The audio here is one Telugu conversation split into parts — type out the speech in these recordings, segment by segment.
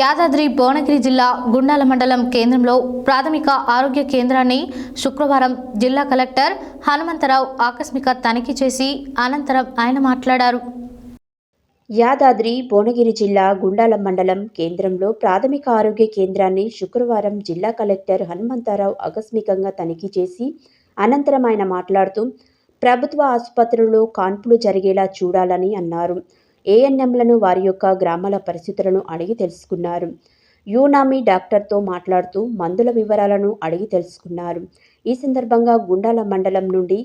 యాదాద్రి భువనగిరి జిల్లా గుండాల మండలం కేంద్రంలో ప్రాథమిక ఆరోగ్య కేంద్రాన్ని శుక్రవారం జిల్లా కలెక్టర్ హనుమంతరావు ఆకస్మిక తనిఖీ చేసి అనంతరం ఆయన మాట్లాడారు. యాదాద్రి భువనగిరి జిల్లా గుండాల మండలం కేంద్రంలో ప్రాథమిక ఆరోగ్య కేంద్రాన్ని శుక్రవారం జిల్లా కలెక్టర్ హనుమంతరావు ఆకస్మికంగా తనిఖీ చేసి అనంతరం ఆయన మాట్లాడుతూ ప్రభుత్వ ఆసుపత్రుల్లో కాన్పులు జరిగేలా చూడాలని అన్నారు. ఏఎన్ఎంలను వారి యొక్క గ్రామాల పరిస్థితులను అడిగి తెలుసుకున్నారు. యూనామీ డాక్టర్తో మాట్లాడుతూ మందుల వివరాలను అడిగి తెలుసుకున్నారు. ఈ సందర్భంగా గుండాల మండలం నుండి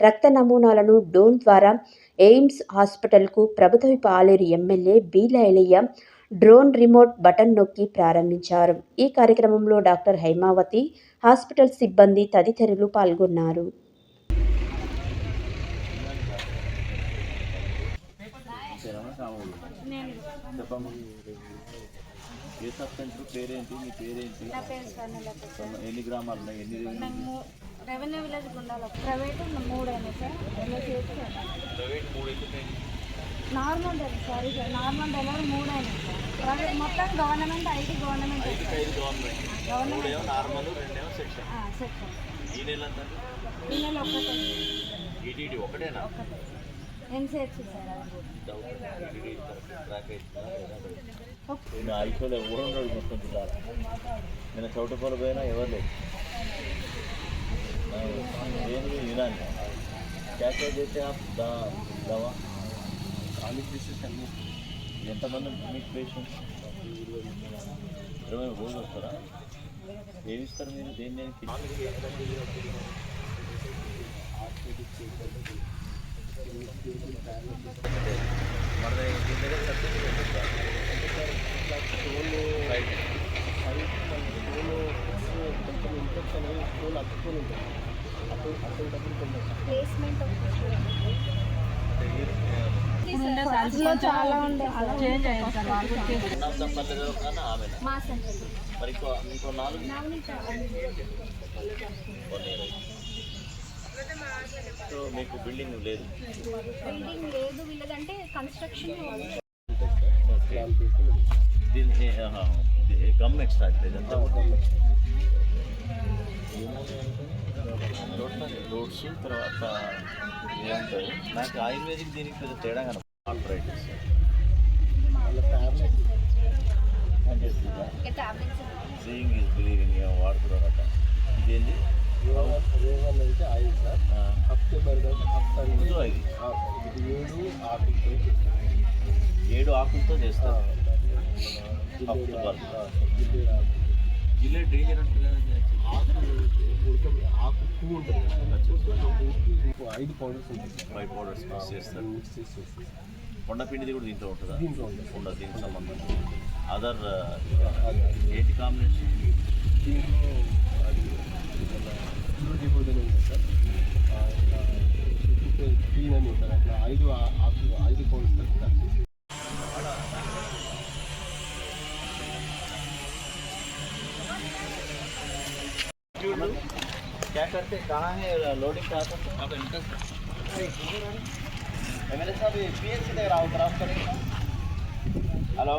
రక్త నమూనాలను డ్రోన్ ద్వారా ఎయిమ్స్ హాస్పిటల్కు ప్రభుత్వ పాలేరు ఎమ్మెల్యే బీలైలయ్య డ్రోన్ రిమోట్ బటన్ నొక్కి ప్రారంభించారు. ఈ కార్యక్రమంలో డాక్టర్ హైమావతి, హాస్పిటల్ సిబ్బంది తదితరులు పాల్గొన్నారు. ఏ సబ్ సెంటర్ పేరేంటి? మీ పేరేంటి? ఎన్ని గ్రామాలు ఉన్నాయి? ఎన్ని రెవెన్యూ విలేజ్ గుండాల ప్రైవేట్ 3 అయినాయి సార్. ప్రైవేట్ 3 అయితే normal sorry sir, normal delivery 3 అయినాయి సార్. ప్రైవేట్ మొత్తం government 5 government government normal 2 section. ఈ నెల అంతా ఈ నెల ఒకటే ఈటీడీ ఒకటేనా? MCh sir. నేను ఐసోలో ఎవరు ఉన్నాడు మొత్తం జిల్లాలో? నేను చౌటపల్లి పోయినా ఎవరు లేదు. దేనికి వినాలి క్యాష్ చేస్తే దవా ఖాళీ చేసేసి అన్ని ఎంతమంది మీకు పేషెంట్స్? 20 రోజులు వస్తారా? ఏమి ఇస్తారు మీరు? దేనికి మన దీని దగ్గర చాలా ఉండే మరి ఇంకో 4 సో మీకు బిల్డింగ్ లేదు? వీళ్ళదంటే కన్స్ట్రక్షన్ గవర్నమెంట్ స్టార్ట్ లేదంతా రోడ్స్ తర్వాత ఏమంటారు? నాకు ఆయుర్వేదిక్ దీనికి పెద్ద తేడా కన ఆర్థరైటిస్ సీయింగ్ ఈజ్ బిలీవింగ్ వాడుతున్నారట. ఇదేంటి? 7 ఆకులతో చేస్తారు. జిల్లే డేంజర్ అంటే ఆకు పువ్వు ఉంటుంది, 5 పౌడర్స్ మిక్స్ చేస్తారు. కొండపిండిది కూడా దీంట్లో ఉంటుందా? ఉండదు. దీనికి సంబంధం అదర్ ఏంటి కాంబినేషన్? क्या करते? कहाँ है लोडिंग का? एमएलए साहब पीएचसी దగ్గర డ్రాప్ करेंगे. हेलो